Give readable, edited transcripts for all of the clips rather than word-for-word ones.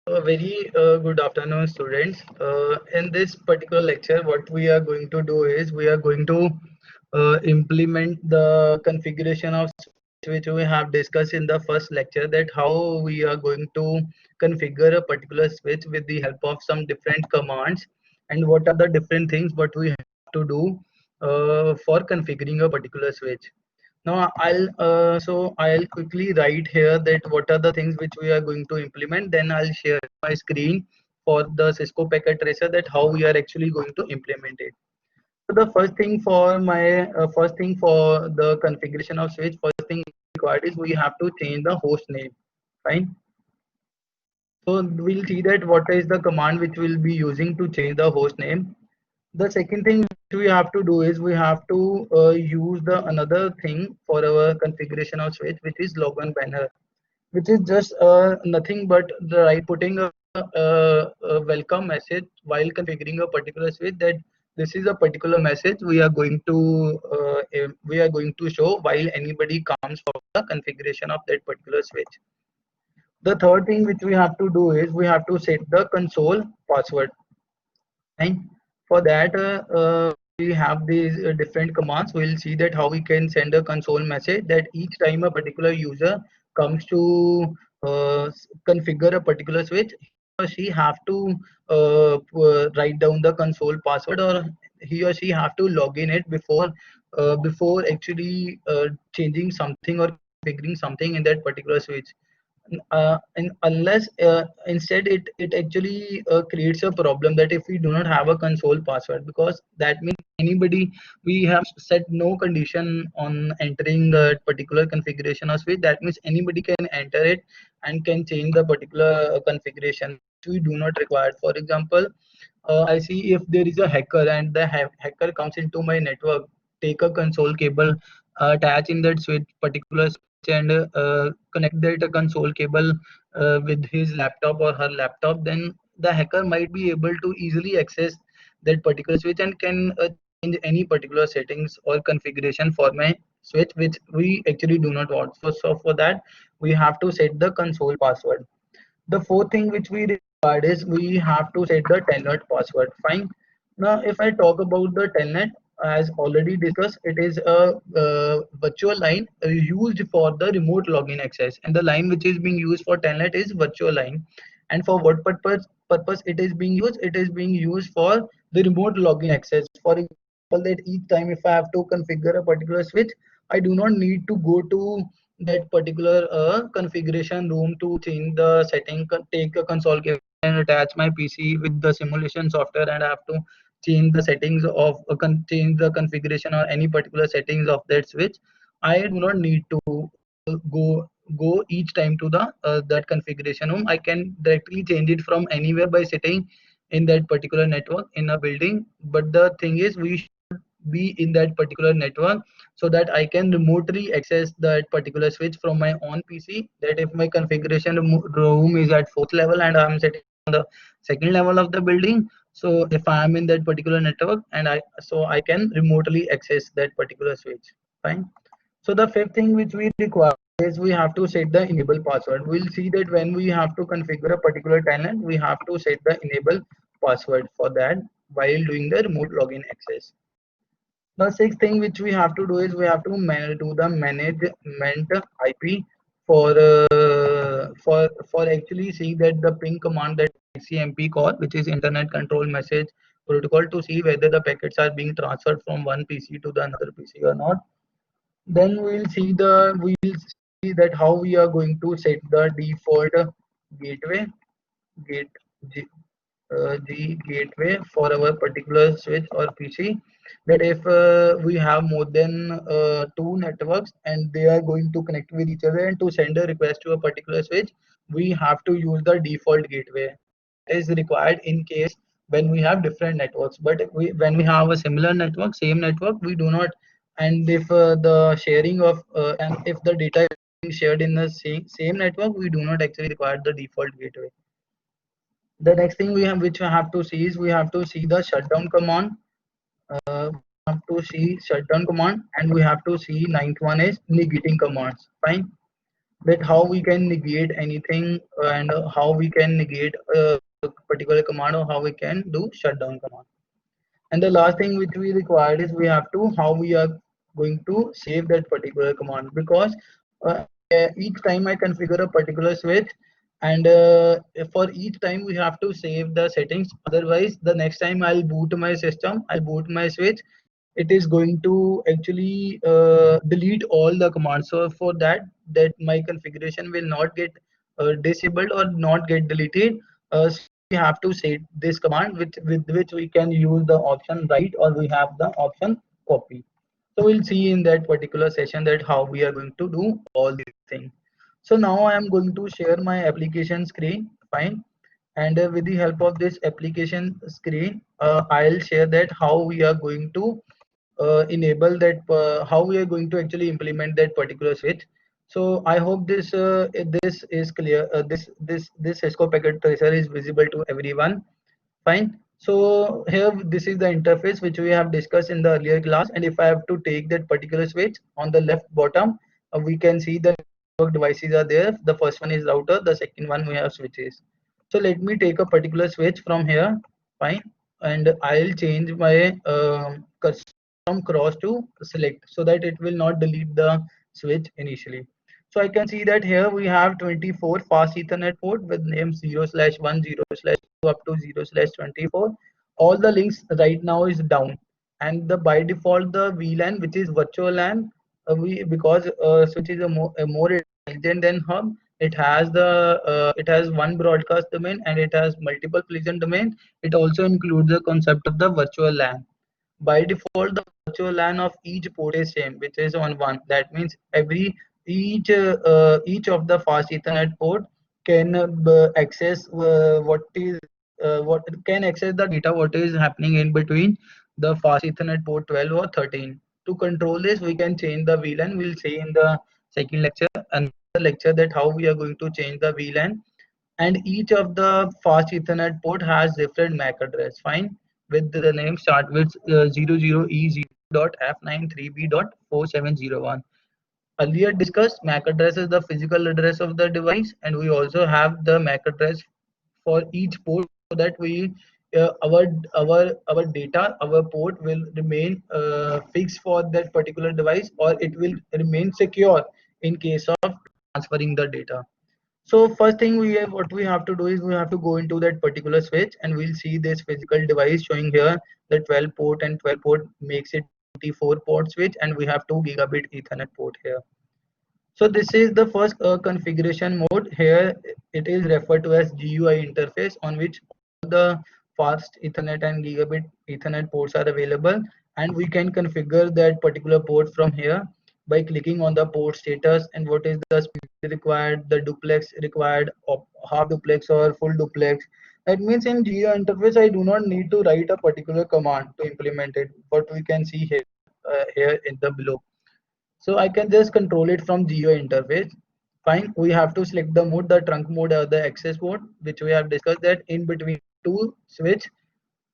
A very good afternoon, students. In this particular lecture, what we are going to do is we are going to implement the configuration of switch which we have discussed in the first lecture, that how we are going to configure a particular switch with the help of some different commands, and what are the different things what we have to do for configuring a particular switch. Now I'll quickly write here that what are the things which we are going to implement. Then I'll share my screen for the Cisco packet tracer, that how we are actually going to implement it. So the first thing for the configuration of switch, first thing required is we have to change the host name. Fine. So we'll see that what is the command which we'll be using to change the host name. The second thing which we have to do is we have to use the another thing for our configuration of switch, which is logon banner, which is just nothing but putting a welcome message while configuring a particular switch, that this is a particular message we are going to show while anybody comes for the configuration of that particular switch. The third thing which we have to do is we have to set the console password. And for that, we have these different commands. We'll see that how we can send a console message, that each time a particular user comes to configure a particular switch, he or she have to write down the console password, or he or she have to log in it before actually changing something or configuring something in that particular switch. And unless instead it actually creates a problem, that if we do not have a console password, because that means anybody, we have set no condition on entering the particular configuration of switch, that means anybody can enter it and can change the particular configuration which we do not require. For example, I see if there is a hacker and the hacker comes into my network, take a console cable, attach in that switch particular switch, and connect that console cable with his laptop or her laptop, then the hacker might be able to easily access that particular switch and can change any particular settings or configuration for my switch, which we actually do not want. So for that, we have to set the console password. The fourth thing which we required is we have to set the telnet password. Fine. Now, if I talk about the telnet, as already discussed, it is a virtual line used for the remote login access, and the line which is being used for telnet is virtual line. And for what purpose it is being used? It is being used for the remote login access. For example, that each time if I have to configure a particular switch, I do not need to go to that particular configuration room to change the setting, take a console cable and attach my PC with the simulation software, and I have to change the settings of change the configuration or any particular settings of that switch. I do not need to go each time to the that configuration room. I can directly change it from anywhere by sitting in that particular network in a building. But the thing is, we be in that particular network so that I can remotely access that particular switch from my own PC. That if my configuration room is at fourth level and I'm sitting on the second level of the building, so if I am in that particular network, and I can remotely access that particular switch. Fine. So the fifth thing which we require is we have to set the enable password. We'll see that when we have to configure a particular tenant, we have to set the enable password for that while doing the remote login access. The sixth thing which we have to do is we have to do the management IP for actually see that the ping command, that ICMP call, which is Internet Control Message Protocol, to see whether the packets are being transferred from one PC to the another PC or not. Then we'll see that how we are going to set the default gateway gate the gateway for our particular switch or PC, that if we have more than two networks and they are going to connect with each other, and to send a request to a particular switch, we have to use the default gateway. That is required in case when we have different networks. But when we have a similar network, same network, we do not. And if the sharing of and if the data is being shared in the same network, we do not actually require the default gateway. The next thing which we have to see is we have to see the shutdown command. We have to see shutdown command, and we have to see ninth one is negating commands. Fine. that how we can negate anything and how we can negate a particular command or how we can do shutdown command. And the last thing which we required is we have to how we are going to save that particular command, because each time I configure a particular switch, and for each time we have to save the settings, otherwise the next time I'll boot my system, I'll boot my switch, it is going to actually delete all the commands. So for that my configuration will not get disabled or not get deleted. So we have to set this command with which we can use the option write, or we have the option copy. So we'll see in that particular session that how we are going to do all these things. So now I am going to share my application screen. Fine. And with the help of this application screen, I'll share that how we are going to enable that, how we are going to actually implement that particular switch. So I hope this is clear. This Cisco packet tracer is visible to everyone. Fine. So here this is the interface which we have discussed in the earlier class, and if I have to take that particular switch on the left bottom, we can see the network devices are there. The first one is router, the second one we have switches. So let me take a particular switch from here. Fine. And I'll change my from cross to select so that it will not delete the switch initially. So I can see that here we have 24 fast Ethernet port with names 0/1, 0/2 up to 0/24. All the links right now is down, and the by default the VLAN, which is virtual LAN, we because switch is a more intelligent than hub. It has one broadcast domain and it has multiple collision domain. It also includes the concept of the virtual LAN. By default the virtual LAN of each port is same, which is on one. That means each of the fast Ethernet port can access what can access the data what is happening in between the fast Ethernet port 12 or 13. To control this, we can change the VLAN. We'll see in the second lecture, another lecture, that how we are going to change the VLAN. And each of the fast Ethernet port has different MAC address. Fine. With the name start with 00E0.F93B.4701. Earlier discussed, MAC address is the physical address of the device, and we also have the MAC address for each port, so that we our data, our port will remain fixed for that particular device, or it will remain secure in case of transferring the data. So first thing what we have to do is we have to go into that particular switch, and we'll see this physical device showing here the 12 port, and 12 port makes it 24 port switch, and we have 2 gigabit Ethernet port here. So this is the first configuration mode. Here it is referred to as GUI interface, on which all the fast Ethernet and gigabit Ethernet ports are available, and we can configure that particular port from here by clicking on the port status and what is the speed required, the duplex required, or half duplex or full duplex. That means in GUI interface I do not need to write a particular command to implement it, but we can see here in the below. So I can just control it from GUI interface. Fine. We have to select the mode, the trunk mode or the access mode, which we have discussed that in between two switch,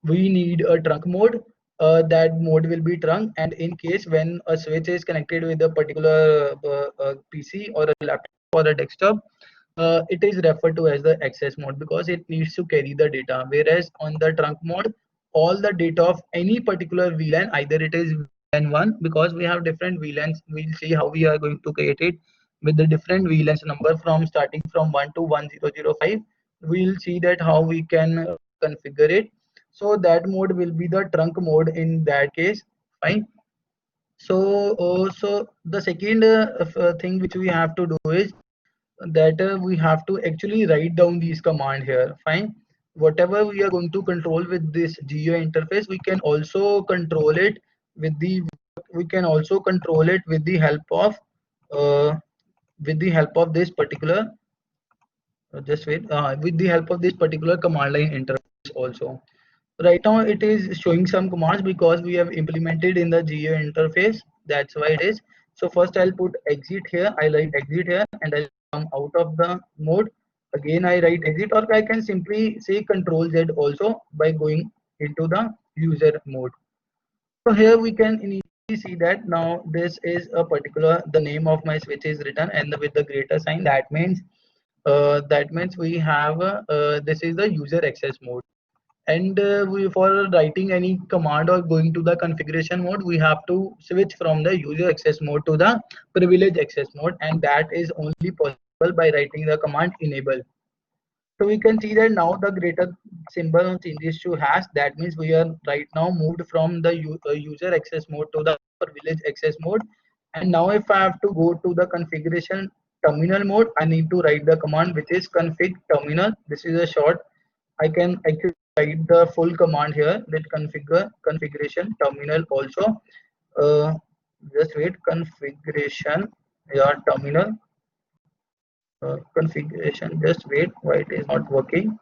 we need a trunk mode. That mode will be trunk, and in case when a switch is connected with a particular PC or a laptop or a desktop, it is referred to as the access mode because it needs to carry the data. Whereas on the trunk mode, all the data of any particular VLAN, either it is VLAN 1, because we have different VLANs, we'll see how we are going to create it with the different VLANs number from starting from 1 to 1005. We'll see that how we can configure it. So that mode will be the trunk mode in that case. Fine. So the second thing which we have to do is that we have to actually write down these command here. Fine. Whatever we are going to control with this GUI interface, we can also control it with the help of uh, this particular just wait with the help of this particular command line interface also. Right now it is showing some commands because we have implemented in the GUI interface. That's why it is. So first I'll put exit here. I write exit here, and I'll come out of the mode. Again I write exit, or I can simply say Control Z also by going into the user mode. So here we can we see that now this is a particular, the name of my switch is written and with the greater sign. That means we have this is the user access mode. And we, for writing any command or going to the configuration mode, we have to switch from the user access mode to the privilege access mode, and that is only possible by writing the command enable. So we can see that now the greater symbol changes to hash. That means we are right now moved from the user access mode to the privilege access mode. And now if I have to go to the configuration terminal mode, I need to write the command which is config terminal. This is a short. I can actually write the full command here, that configuration terminal also. Uh, just wait, configuration, yeah, terminal configuration. Just wait, why it is not working?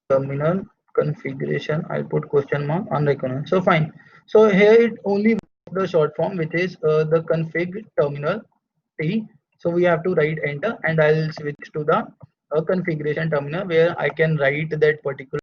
Terminal configuration. I'll put question mark unrecognized. So fine. So here it only the short form, which is the config terminal T. So we have to write enter, and I'll switch to the configuration terminal where I can write that particular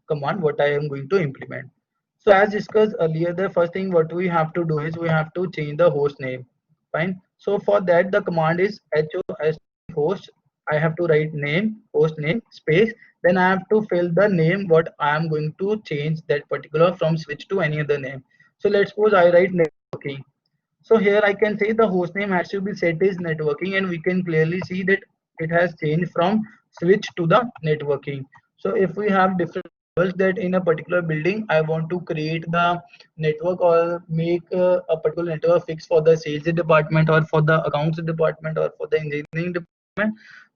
command what I am going to implement. So as discussed earlier, the first thing what we have to do is we have to change the host name. Fine. So for that the command is host host. I have to write name, host name, space. Then I have to fill the name what I am going to change that particular from switch to any other name. So let's suppose I write networking. So here I can say the host name has to be set is networking, and we can clearly see that it has changed from switch to the networking. So if we have different levels, that in a particular building I want to create the network or make a particular network fix for the sales department or for the accounts department or for the engineering department.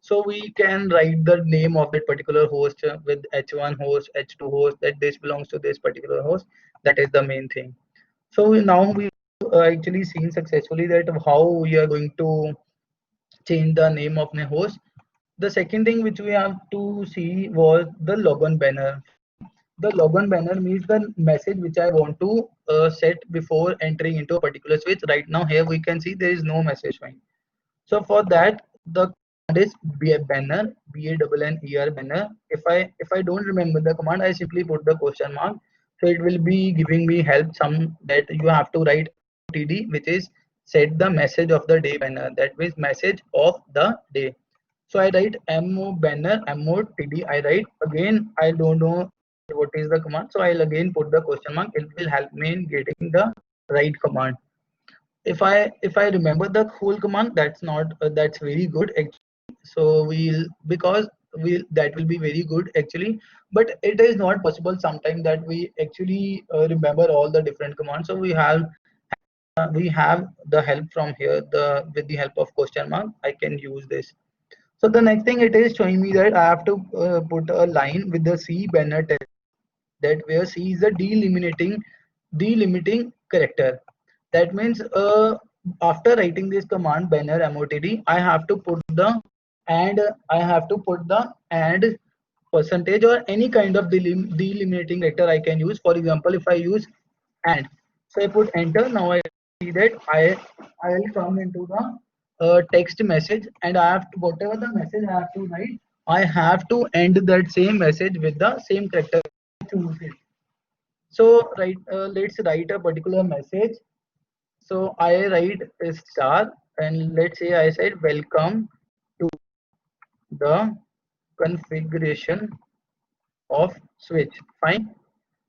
So we can write the name of that particular host with H1 host, H2 host, that this belongs to this particular host. That is the main thing. So now we actually seen successfully that how we are going to change the name of my host. The second thing which we have to see was the logon banner. The logon banner means the message which I want to set before entering into a particular switch. Right now here we can see there is no message showing. So for that the command is banner, BANNER banner. If I don't remember the command, I simply put the question mark. So it will be giving me help some that you have to write TD, which is set the message of the day banner. That means message of the day. So I write mo banner mo TD. I write again. I don't know what is the command. So I'll again put the question mark. It will help me in getting the right command. If I remember the whole command, that's not that's very good actually. So we'll, because we that will be very good actually, but it is not possible sometime that we actually remember all the different commands. So we have the help from here, the with the help of question mark I can use this. So the next thing, it is showing me that I have to put a line with the C banner text, that where C is the delimiting character. That means after writing this command banner motd, I have to put the and I have to put the and percentage or any kind of delimiting character I can use. For example, if I use and, so I put enter. Now I see that I will come into the text message, and I have to, whatever the message I have to write, I have to end that same message with the same character. Choose it. So let's write a particular message. So I write a star, and let's say I said welcome to the configuration of switch. Fine.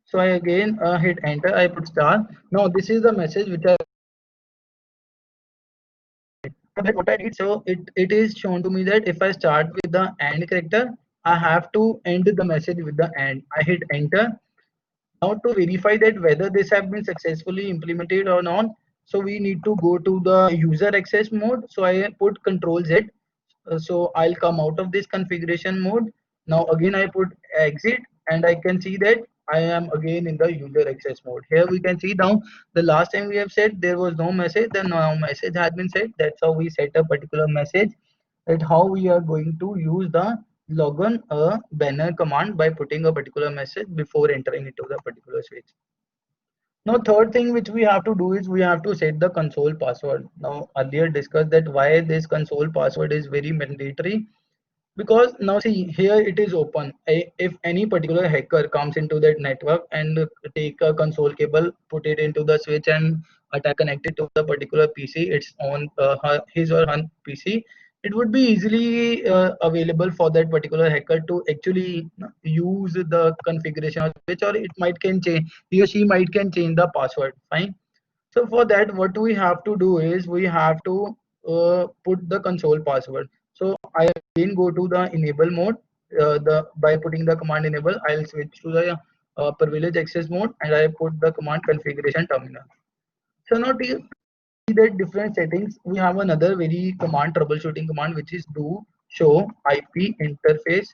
So I again hit enter. I put star. Now this is the message which I what I did. So it is shown to me that if I start with the and character, I have to end the message with the and. I hit enter. Now to verify that whether this have been successfully implemented or not, so we need to go to the user access mode. So I put Control Z. So I'll come out of this configuration mode. Now again I put exit, and I can see that I am again in the user access mode. Here we can see now the last time we have said there was no message, then now message has been set. That's how we set a particular message, that how we are going to use the logon banner command by putting a particular message before entering into the particular switch. Now third thing which we have to do is we have to set the console password. Now earlier discussed that why this console password is very mandatory, because now see here it is open. If any particular hacker comes into that network and take a console cable, put it into the switch and attack connected to the particular PC, its own his or her PC, it would be easily available for that particular hacker to actually use the configuration of which, or it might can change, he or she might can change the password. Fine. So for that, what we have to do is we have to put the console password. So I again go to the enable mode. The by putting the command enable, I'll switch to the privilege access mode, and I put the command configuration terminal. So now to see that different settings, we have another very command troubleshooting command, which is do show IP interface.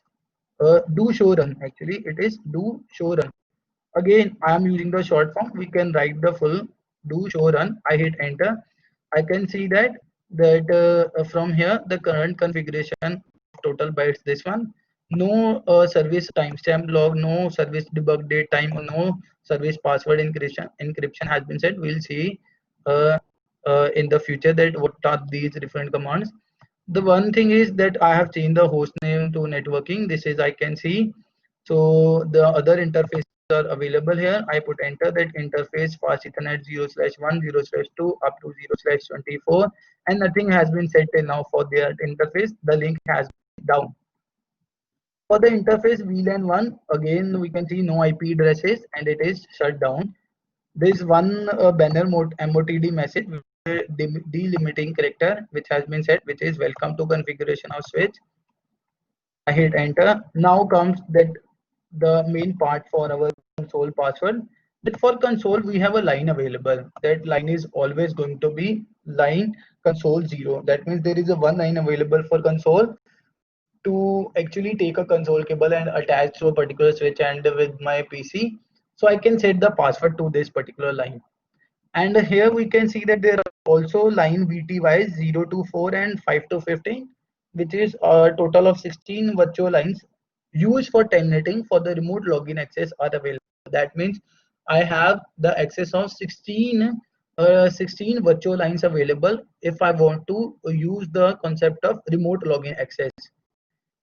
Do show run. Actually, it is do show run. Again, I am using the short form. We can write the full do show run. I hit enter. I can see that from here the current configuration total bytes this one. No service timestamp log, no service debug date time, or no service password encryption has been set. We'll see uh, in the future that what are these different commands. The one thing is that I have changed the host name to networking. This is I can see. So the other interfaces are available here. I put enter that interface fast ethernet 0/1 0/2 up to 0/24, and nothing has been set till now for that interface. The link has been down. For the interface VLAN 1, again we can see no IP addresses and it is shut down. There is one banner mode MOTD message with a delimiting character which has been set, which is welcome to configuration of switch. I hit enter. Now comes that the main part for our console password. That for console we have a line available. That line is always going to be line console 0. That means there is a one line available for console to actually take a console cable and attach to a particular switch and with my PC. So I can set the password to this particular line. And here we can see that there are also line VTYs 0 to 4 and 5 to 15, which is a total of 16 virtual lines used for telnetting for the remote login access are available. That means I have the access of 16 virtual lines available if I want to use the concept of remote login access.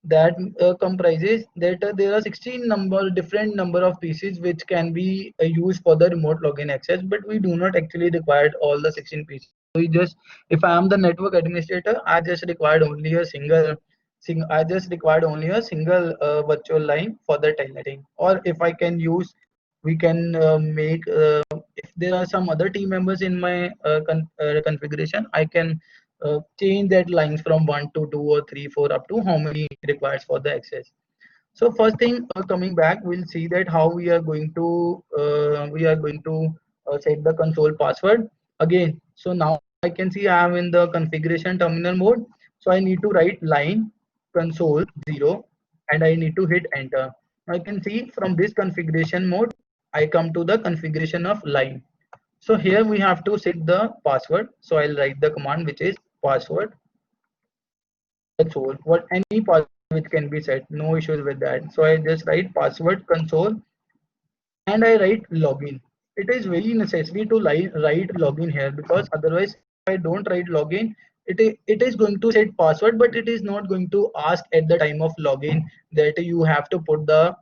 That comprises that there are 16 different number of pieces which can be used for the remote login access, but we do not actually require all the 16 pieces. We just, if I am the network administrator, I just required only a single virtual line for the telnetting. Or if I can use, we can make if there are some other team members in my configuration, I can change that lines from 1 to 2 or 3 4 up to how many requires for the access. So first thing, coming back, we'll see that how we are going to set the console password again. So now I can see I am in the configuration terminal mode. So I need to write line console 0 and I need to hit enter. I can see from this configuration mode I come to the configuration of line. So here we have to set the password. So I'll write the command which is password console. What any password which can be set, no issues with that. So I just write password console and I write login. It is very necessary to write login here, because otherwise if I don't write login, it is going to set password, but it is not going to ask at the time of login that you have to put the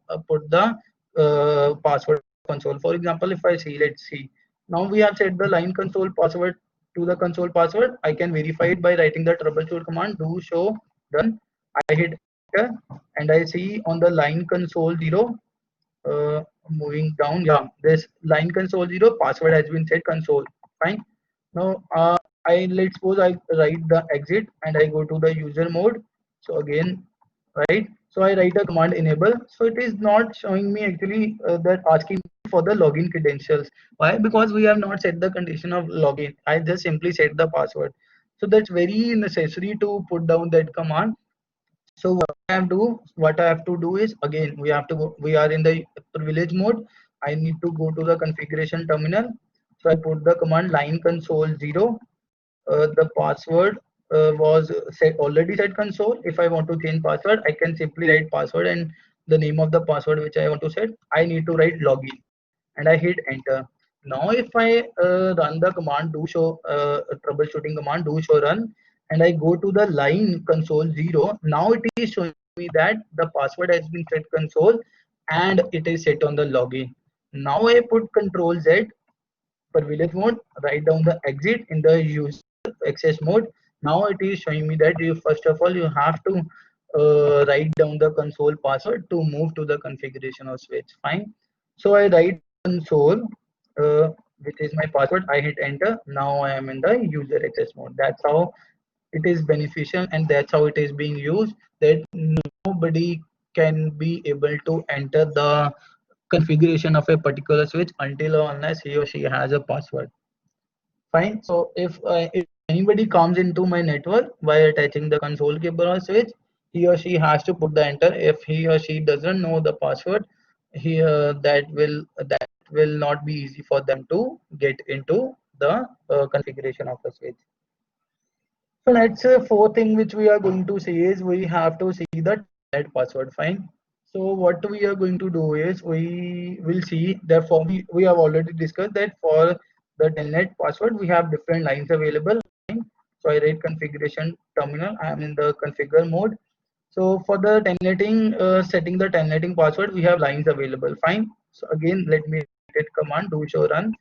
password console. For example, if I see, let's see, now we have set the line console password to the console password. I can verify it by writing the troubleshoot command do show done. I hit enter and I see on the line console 0, moving down, yeah, this line console 0 password has been set console. Fine. Now I, let's suppose I write the exit and I go to the user mode. So again, right, so I write a command enable. So it is not showing me actually that asking for the login credentials. Why? Because we have not set the condition of login. I just simply set the password. So that's very necessary to put down that command. So what I have to do is, again we have to go, we are in the privilege mode. I need to go to the configuration terminal. So I put the command line console 0. The password was set, already set console. If I want to change password, I can simply write password and the name of the password which I want to set. I need to write login and I hit enter. Now if I run the command do show troubleshooting command do show run and I go to the line console 0, now it is showing me that the password has been set console and it is set on the login. Now I put control Z privilege mode, write down the exit in the user access mode. Now it is showing me that you first of all you have to write down the console password to move to the configuration of switch. Fine. So I write console, which is my password. I hit enter. Now I am in the user access mode. That's how it is beneficial, and that's how it is being used. That nobody can be able to enter the configuration of a particular switch until or unless he or she has a password. Fine. So if anybody comes into my network by attaching the console cable or switch, he or she has to put the enter. If he or she doesn't know the password, that will not be easy for them to get into the configuration of a switch. So let's say fourth thing which we are going to see is we have to see the telnet password. Fine. So what we are going to do is we will see that we have already discussed that for the telnet password we have different lines available. Fine. So I write configuration terminal. I am in the configure mode. So for the telnetting, setting the telnetting password, we have lines available. Fine. So again, let me hit command do show run.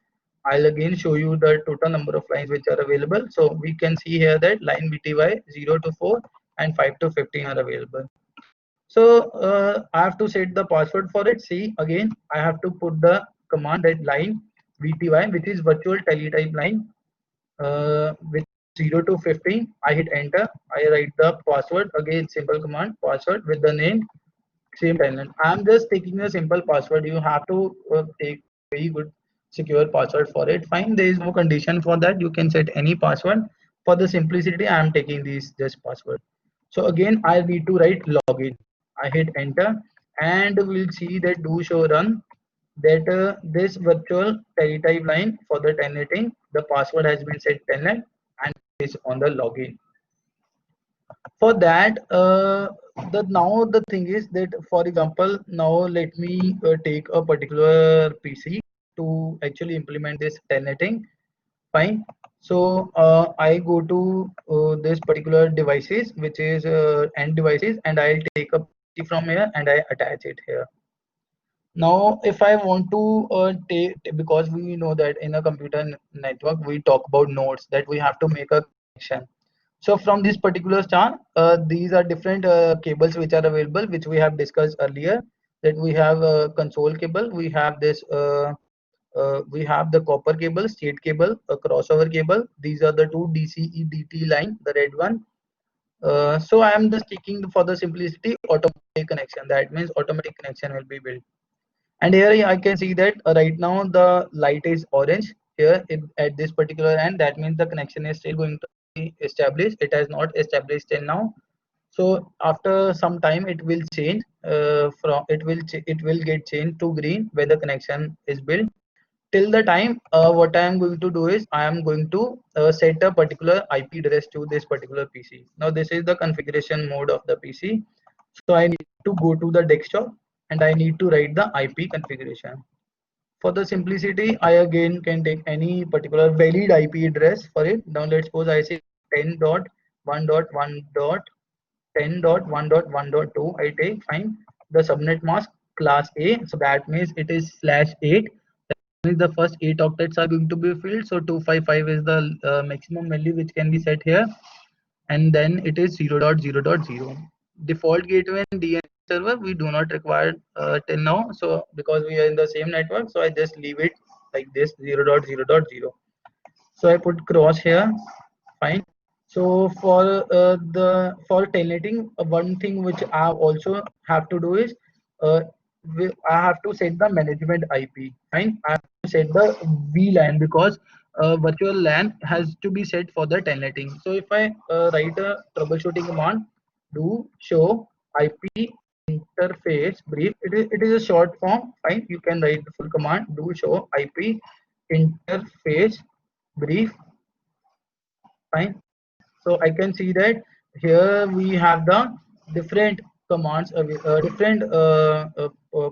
I'll again show you the total number of lines which are available. So we can see here that line BTY 0 to 4 and 5 to 15 are available. So I have to set the password for it. See, again, I have to put the command that line VTY, which is virtual teletype line, with 0 to 15. I hit enter. I write the password. Again, simple command password with the name, same timeline. I'm just taking a simple password. You have to take very good secure password for it. Fine. There is no condition for that. You can set any password. For the simplicity, I am taking this password. So again, I need to write login. I hit enter, and we'll see that do show run that this virtual teletype line for the telnetting, the password has been set telnet and is on the login. For that, the now the thing is that, for example, now let me take a particular PC to actually implement this telnetting. Fine. So I go to this particular devices, which is end devices, and I'll take a PC from here and I attach it here. Now if I want to take, because we know that in a computer network we talk about nodes, that we have to make a connection. So from this particular chart, these are different cables which are available, which we have discussed earlier. That we have a console cable, we have the copper cable, state cable, a crossover cable. These are the two DCE DT line, the red one. So I am just taking for the simplicity automatic connection. That means automatic connection will be built. And here I can see that right now the light is orange here at this particular end. That means the connection is still going to be established. It has not established till now. So after some time it will change, it will get changed to green where the connection is built. Till the time, what I am going to do is I am going to set a particular IP address to this particular PC. Now this is the configuration mode of the PC. So I need to go to the desktop and I need to write the IP configuration. For the simplicity, I again can take any particular valid IP address for it. Now let's suppose I say 10.1.1.10.1.1.2. I take, fine, the subnet mask class A. So that means it is /8. Means the first 8 octets are going to be filled. So 255 is the maximum value which can be set here, and then it is 0.0.0. Default gateway and DNS server we do not require till now, so because we are in the same network, so I just leave it like this, 0.0.0. So I put cross here. Fine. So for telnetting, one thing which I also have to do is uh, I have to set the management IP. Fine. I have to set the VLAN, because virtual LAN has to be set for the telnetting. So if I write a troubleshooting command, do show IP interface brief, it is a short form. Fine. You can write the full command, do show IP interface brief. Fine. So I can see that here we have the different commands, different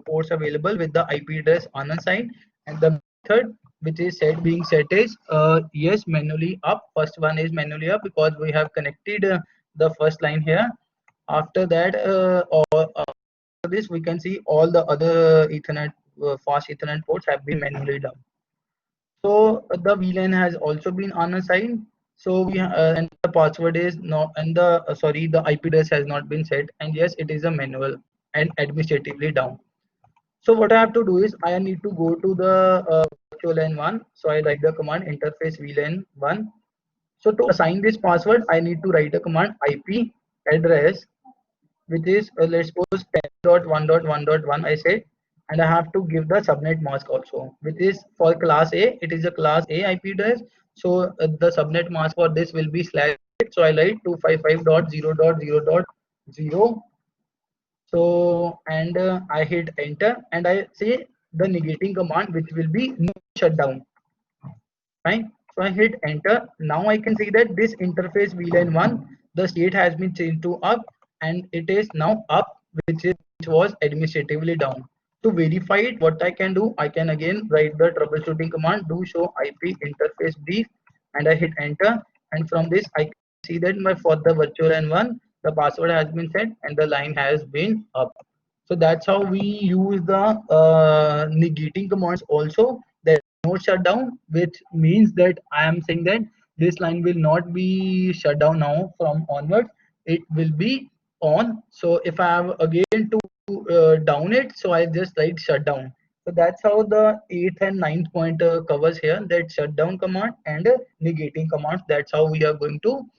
ports available with the IP address on the side, and the method which is being set is yes, manually up. First one is manually up because we have connected the first line here. After that, after this, we can see all the other Ethernet, fast Ethernet ports have been manually done. So the VLAN has also been unassigned. So we and the password is not, and the sorry, the IP address has not been set, and yes, it is a manual and administratively down. So what I have to do is I need to go to the virtual LAN1. So I write the command interface VLAN1. So to assign this password, I need to write a command IP address, which is let's suppose 10.1.1.1 I said, and I have to give the subnet mask also, which is for class A. It is a class A IP address. So the subnet mask for this will be /8. So I write 255.0.0.0. So and I hit enter and I say the negating command, which will be no shutdown. Fine. So I hit enter. Now I can see that this interface VLAN1, the state has been changed to up, and it is now up, which was administratively down. To verify it, what I can do, I can again write the troubleshooting command do show IP interface brief, and I hit enter. And from this, I can see that my for the virtual LAN1, the password has been set and the line has been up. So that's how we use the negating commands also. That no shutdown, which means that I am saying that this line will not be shut down now from onwards. It will be on. So if I have again to down it, so I just write shutdown. So that's how the 8th and 9th point covers here, that shutdown command and negating commands. That's how we are going to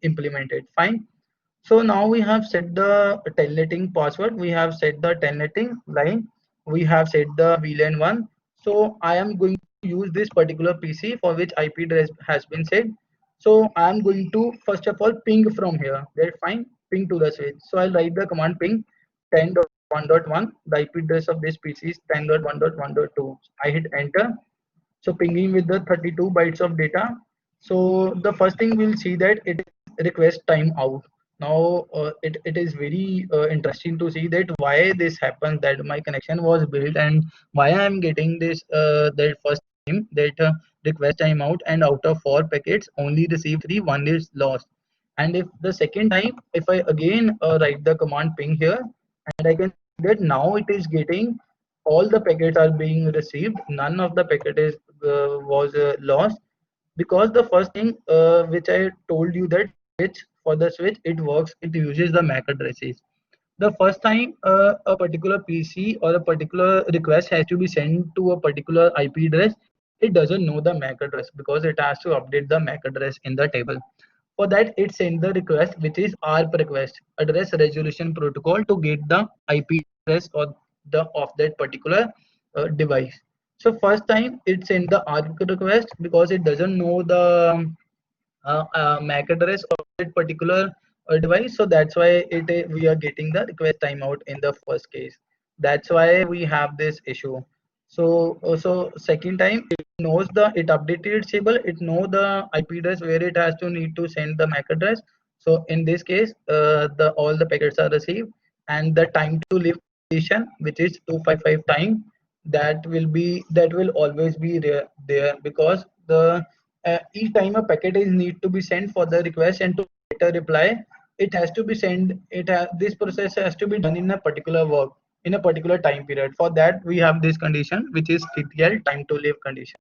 implement it. Fine. So now we have set the telnetting password, we have set the telnetting line, we have set the VLAN1. So I am going to use this particular PC for which IP address has been set. So I am going to first of all ping from here. That's fine. Ping to the switch. So I'll write the command ping 10.1.1. The IP address of this PC is 10.1.1.2. I hit enter. So pinging with the 32 bytes of data. So the first thing we'll see that it is request timeout. Now it is very interesting to see that why this happens, that my connection was built and why I am getting this that first time that request timeout, and out of 4 packets only receive 3, one is lost. And if the second time, if I again write the command ping here, and I can see that now it is getting all the packets are being received, none of the packet is was lost, because the first thing which I told you, that switch, for the switch it works, it uses the MAC addresses. The first time a particular PC or a particular request has to be sent to a particular IP address, it doesn't know the MAC address because it has to update the MAC address in the table. For that, it sends the request, which is ARP request, address resolution protocol, to get the IP address or the of that particular device. So first time it sends the ARP request because it doesn't know the MAC address of that particular device. So that's why we are getting the request timeout in the first case. That's why we have this issue. So so second time it knows the, it updated its table, it know the IP address where it has to need to send the MAC address. So in this case, the all the packets are received, and the time to live condition, which is 255 time, that will always be there, because the each time a packet is need to be sent for the request and to get a reply, it has to be sent, this process has to be done in a particular work, in a particular time period. For that we have this condition, which is TTL, time to live condition,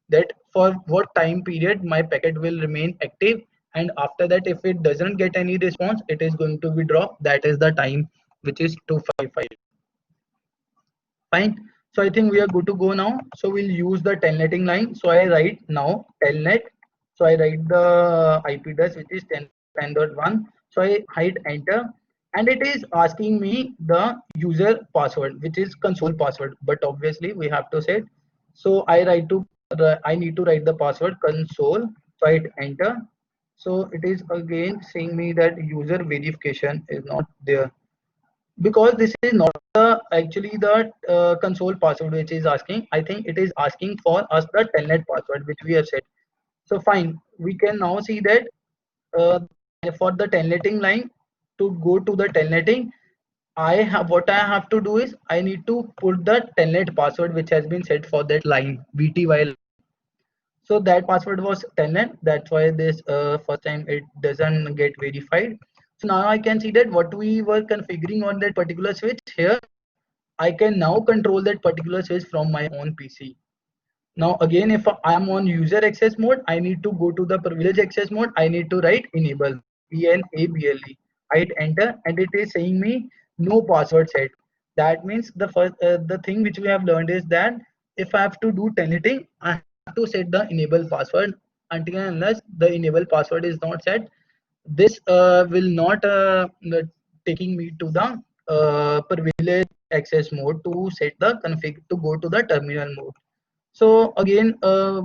that for what time period my packet will remain active, and after that if it doesn't get any response, it is going to be dropped. That is the time, which is 255. Fine. So I think we are good to go now. So we'll use the telnetting line. So I write now telnet. So I write the IP address, which is 10.1. So I hit enter, and it is asking me the user password, which is console password. But obviously we have to set. So I need to write the password console. So I hit enter. So it is again saying me that user verification is not there, because this is not actually the console password which is asking. I think it is asking for us the telnet password which we have set. So fine, we can now see that uh, for the telnetting line, to go to the telnetting, I have, what I have to do is I need to put the telnet password which has been set for that line, VTY. So that password was telnet, that's why this first time it doesn't get verified. So now I can see that what we were configuring on that particular switch here, I can now control that particular switch from my own PC. Now again, if I am on user access mode, I need to go to the privilege access mode. I need to write enable, ENABLE. I hit enter and it is saying me no password set. That means the thing which we have learned is that if I have to do telnetting, I have to set the enable password. Until and unless the enable password is not set, this will not taking me to the privilege access mode to set the config to go to the terminal mode. So again,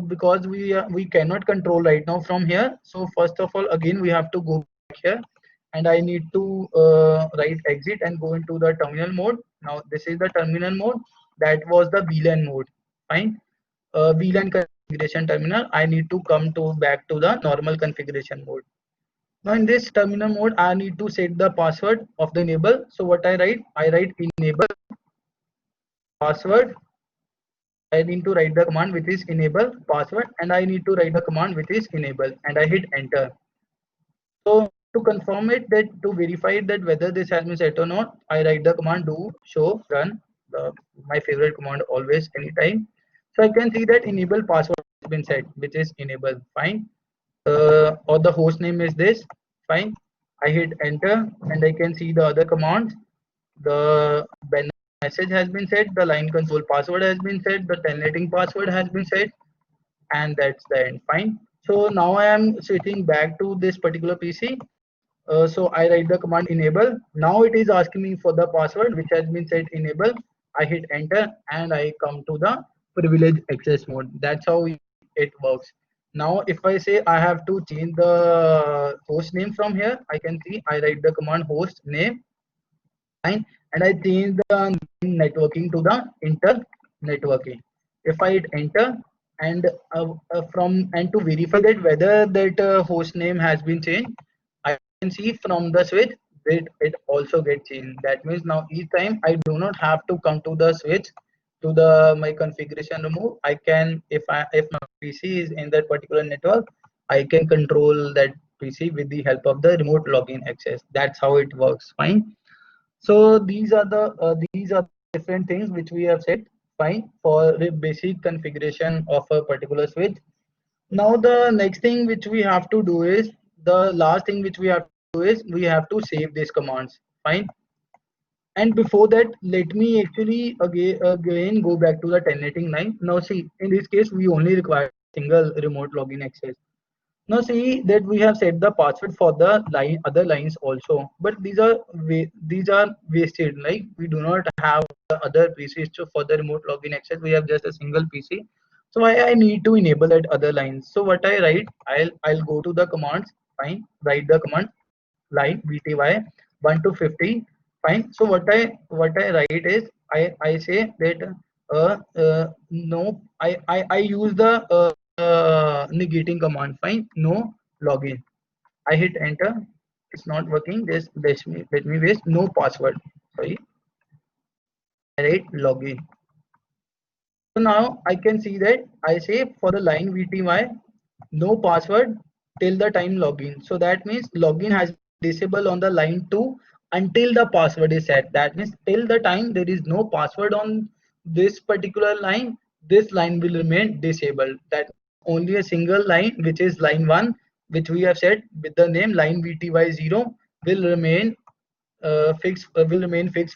because we cannot control right now from here, so first of all, again we have to go back here, and I need to write exit and go into the terminal mode. Now this is the terminal mode. That was the VLAN mode. Fine. VLAN configuration terminal. I need to come to back to the normal configuration mode. Now in this terminal mode, I need to set the password of the enable. So what I write? I write enable password. I need to write the command which is enable password, and I need to write the command which is enable, and I hit enter. So to confirm it, that to verify that whether this has been set or not, I write the command do show run, my favorite command always anytime. So I can see that enable password has been set, which is enable. Fine. Or the host name is this. Fine. I hit enter and I can see the other commands. The message has been set, the line console password has been set, the telnetting password has been set, and that's the end. Fine. So now I am switching back to this particular PC. So I write the command enable. Now it is asking me for the password which has been set enable. I hit enter and I come to the privilege access mode. That's how it works. Now if I say I have to change the host name from here, I can see I write the command host name. Fine, and I change the networking to the inter networking. If I hit enter and from and to verify that whether that host name has been changed, I can see from the switch that it also gets changed. That means now each time I do not have to come to the switch to the my configuration remove. I can if my PC is in that particular network, I can control that PC with the help of the remote login access. That's how it works. Fine. So these are different things which we have said. Fine, for the basic configuration of a particular switch. Now the next thing which we have to do is the last thing which we have to do is we have to save these commands. Fine. And before that, let me actually again go back to the telnetting line. Now see, in this case, we only require single remote login access. Now see that we have set the password for the line other lines also, but these are wasted. Like we do not have the other PCs for the remote login access. We have just a single PC. So I need to enable that other lines. So what I write, I'll go to the commands. Fine, write the command line VTY 1 to 50. Fine. So what I write is I say that no, I use the negating command. Fine, no login. I hit enter. It's not working. Just let me waste no password. Sorry, I write login. So now I can see that I say for the line VTY no password till the time login. So that means login has disabled on the line 2 until the password is set. That means till the time there is no password on this particular line, this line will remain disabled. That only a single line, which is line 1, which we have set with the name line VTY0, will remain fixed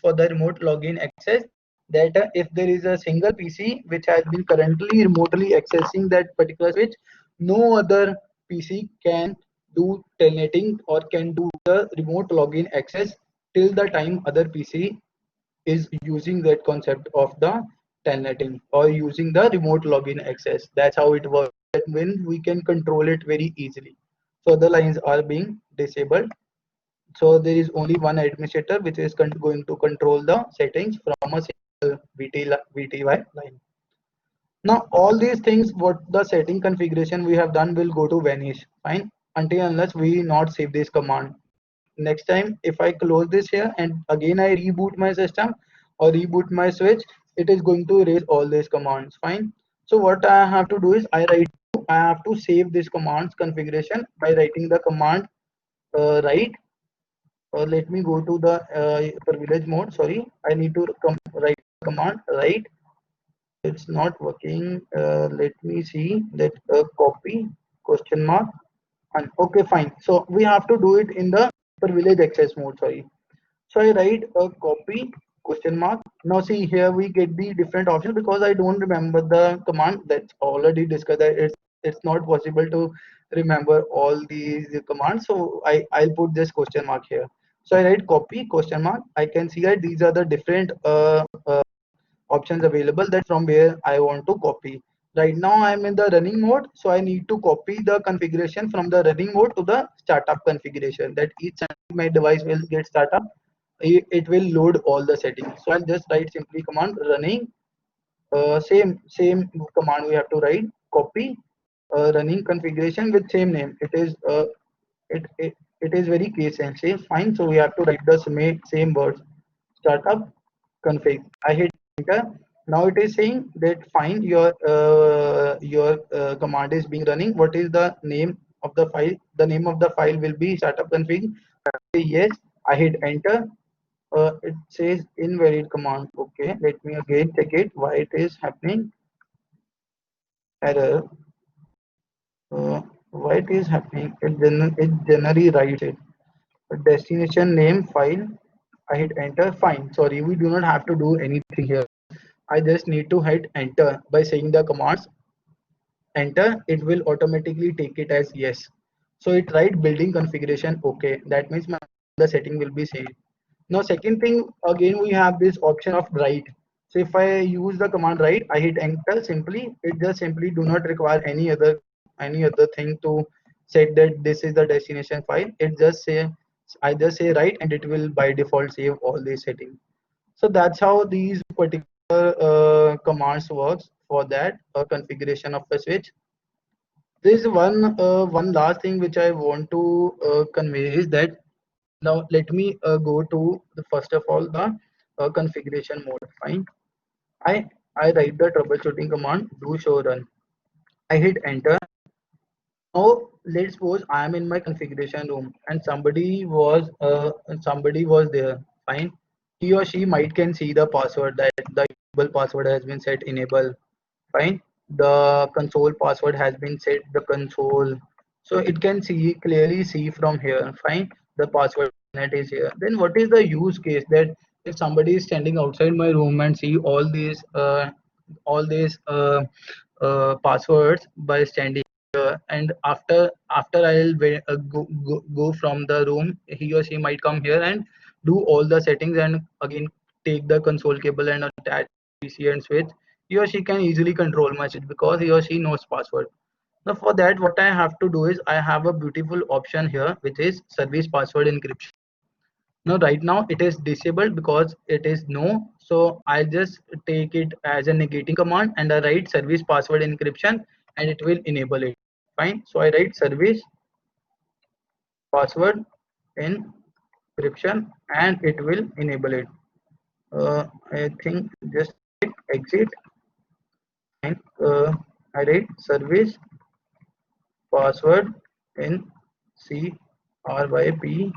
for the remote login access. That if there is a single PC which has been currently remotely accessing that particular switch, no other PC can do telnetting or can do the remote login access till the time other PC is using that concept of the telnetting or using the remote login access. That's how it works. When we can control it very easily. So the lines are being disabled. So there is only one administrator which is going to control the settings from a single VTY line. Now all these things, what the setting configuration we have done will go to vanish. Fine, until unless we not save this command. Next time if I close this here and again I reboot my system or reboot my switch, it is going to erase all these commands. Fine. So what I have to do is I have to save this command's configuration by writing the command write. Let me go to the privilege mode. Sorry, I need to write command write it's not working. Let me see that copy question mark and okay, fine. So we have to do it in the privilege access mode. Sorry. So I write a copy question mark. Now see here we get the different options because I don't remember the command that's already discussed. That it's not possible to remember all these commands. So I'll put this question mark here. So I write copy question mark. I can see that these are the different options available that from where I want to copy. Right now I'm in the running mode, so I need to copy the configuration from the running mode to the startup configuration. That each time my device will get startup, it will load all the settings. So I'll just write simply command running. Same command we have to write copy running configuration with same name. It is very case sensitive. Fine. So we have to write the same words startup config. I hit enter. Now it is saying that fine, your command is being running. What is the name of the file? The name of the file will be startup config. I say yes. I hit enter. It says invalid command. Okay, let me again check it. Why it is happening? Error. Why it is happening? It generally writes it. Destination name file. I hit enter. Fine. Sorry, we do not have to do anything here. I just need to hit enter by saying the commands enter. It will automatically take it as yes. So it write building configuration. Okay, that means the setting will be saved. Now second thing, again we have this option of write. So if I use the command write, I hit enter. Simply it just simply do not require any other thing to set that this is the destination file. It just say I just say write and it will by default save all these settings. So that's how these particular commands works for that configuration of a switch. There is one last thing which I want to convey is that now let me go to the first of all the configuration mode. Fine. I I write the troubleshooting command do show run. I hit enter. Now let's suppose I am in my configuration room and somebody was there. Fine. He or she might can see the password that the enable password has been set enable. Fine. The console password has been set the console. So it can see clearly see from here. Fine. The password net is here. Then what is the use case that if somebody is standing outside my room and see all these passwords by standing and after go from the room, he or she might come here and do all the settings and again take the console cable and attach PC and switch. He or she can easily control my switch because he or she knows password. Now for that what I have to do is I have a beautiful option here which is service password encryption. Now right now it is disabled because it is no. So I just take it as a negating command and I write service password encryption and it will enable it. Fine. So I write service password encryption and it will enable it. I think just exit and I write service password in CRYP.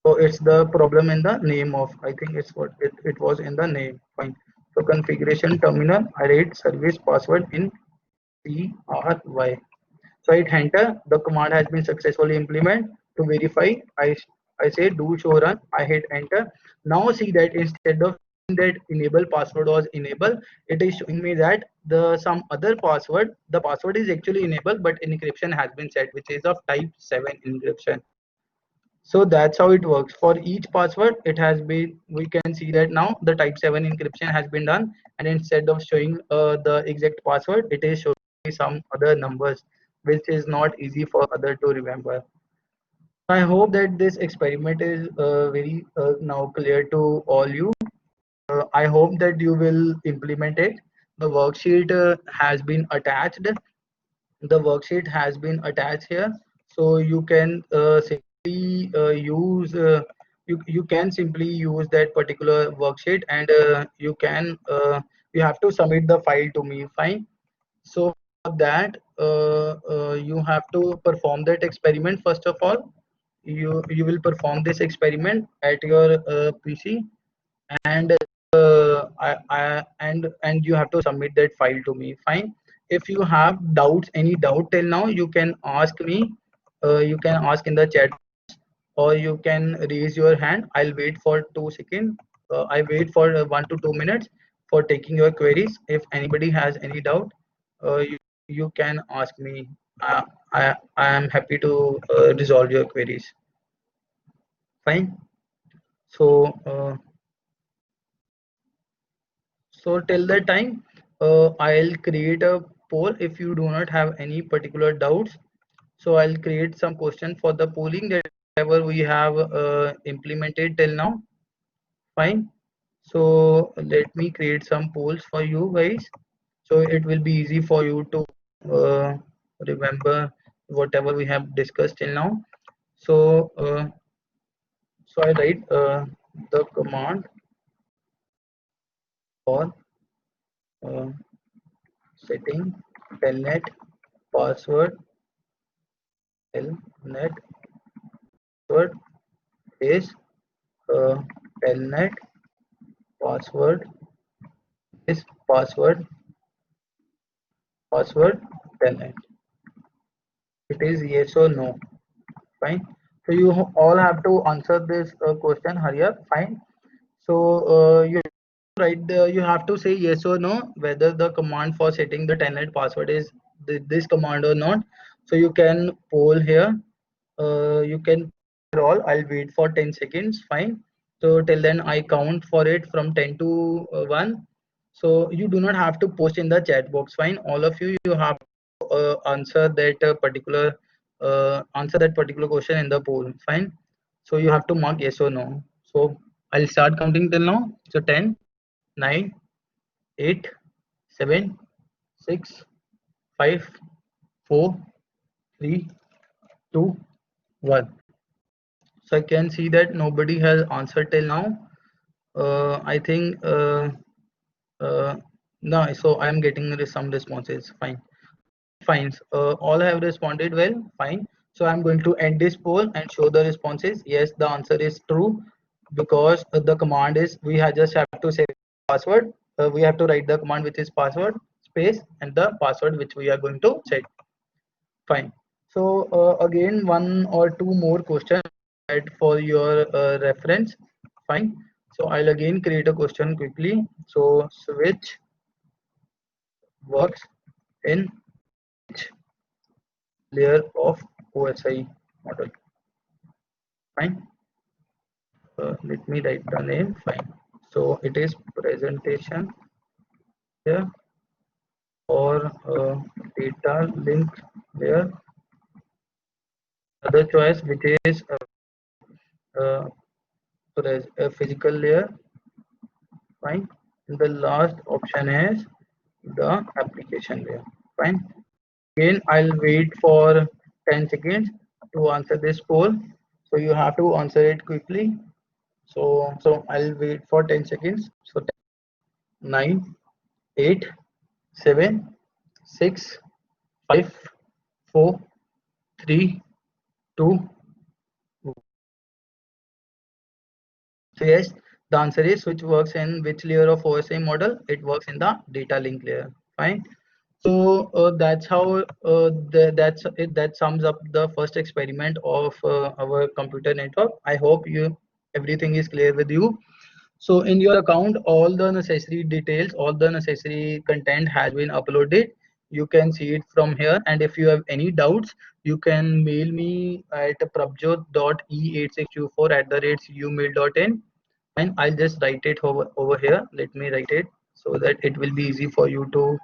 So it's the problem in the name of, I think it's what it was in the name. Fine. So configuration terminal, I write service password in CRY. So I hit enter. The command has been successfully implemented. To verify, I say do show run. I hit enter. Now see that instead of that enable password was enabled, it is showing me that the some other password, the password is actually enabled, but encryption has been set, which is of type 7 encryption. So that's how it works. For each password, it has been, we can see that now the type 7 encryption has been done. And instead of showing the exact password, it is showing some other numbers, which is not easy for other to remember. I hope that this experiment is very now clear to all you. I hope that you will implement it. The worksheet has been attached. The worksheet has been attached here, so you can simply use you can simply use that particular worksheet and you have to submit the file to me. Fine. So for that you have to perform that experiment. First of all, you will perform this experiment at your PC and and you have to submit that file to me. Fine. If you have doubts, any doubt till now, you can ask me. You can ask in the chat, or you can raise your hand. I'll wait for 2 seconds. I wait for 1 to 2 minutes for taking your queries. If anybody has any doubt, you can ask me. I am happy to resolve your queries. Fine. So till that time, I'll create a poll if you do not have any particular doubts. So I'll create some question for the polling that whatever we have implemented till now. Fine. So let me create some polls for you guys. So it will be easy for you to remember whatever we have discussed till now. So I write the command for uh, setting telnet password. Telnet password is telnet password is password telnet. It is yes or no. Fine. So you all have to answer this question. Hurry up. Fine. So you have to say yes or no whether the command for setting the telnet password is this command or not. So you can poll here. You can all. I'll wait for 10 seconds. Fine. So till then I count for it from 10 to 1. So you do not have to post in the chat box. Fine. All of you have to answer that particular question in the poll. Fine. So you have to mark yes or no. So I'll start counting till now. So 10, 9, 8, 7, 6, 5, 4, 3, 2, 1. So I can see that nobody has answered till now. I think uh, no. So I am getting some responses. Fine. Fine. All have responded well. Fine. So I'm going to end this poll and show the responses. Yes, the answer is true because the command is just have to say password. We have to write the command which is password space and the password which we are going to set. Fine. So again, one or two more questions for your reference. Fine. So I'll again create a question quickly. So switch works in layer of OSI model. Fine. Let me write the name. Fine. So it is presentation here or data link layer. Other choice which is uh, a physical layer. Fine. And the last option is the application layer. Fine. Again, I'll wait for 10 seconds to answer this poll. So you have to answer it quickly. So I'll wait for 10 seconds. So 10, 9, 8, 7, 6, 5, 4, 3, 2. So yes, the answer is which works in which layer of OSI model? It works in the data link layer. Fine. So that's how that sums up the first experiment of our computer network. I hope everything is clear with you. So in your account, all the necessary details, all the necessary content has been uploaded. You can see it from here. And if you have any doubts, you can mail me at prabjot.e8624@gmail.in, and I'll just write it over here. Let me write it so that it will be easy for you to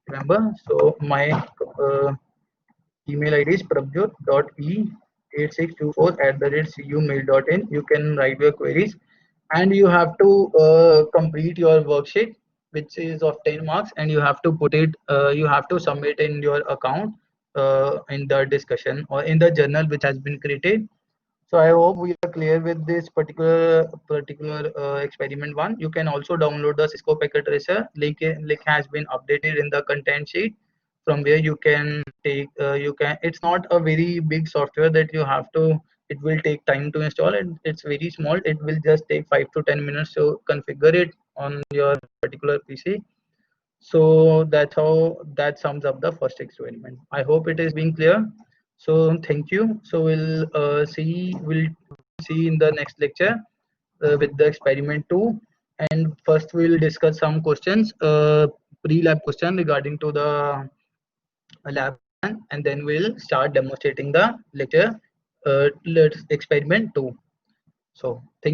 remember. So my email ID is prabjot.e8624@gmail.in. You can write your queries and you have to complete your worksheet which is of 10 marks, and you have to put it you have to submit in your account in the discussion or in the journal which has been created. So I hope we are clear with this particular experiment one. You can also download the Cisco Packet Tracer. Link has been updated in the content sheet, from where you can take it's not a very big software that you have to. It will take time to install, and it's very small. It will just take 5 to 10 minutes to configure it. on your particular PC. So that's how that sums up the first experiment. I hope it is being clear. So thank you. So we'll see in the next lecture with the experiment 2. And first we'll discuss some questions, pre-lab question regarding to the lab one, and then we'll start demonstrating the lecture, let's experiment 2. So thank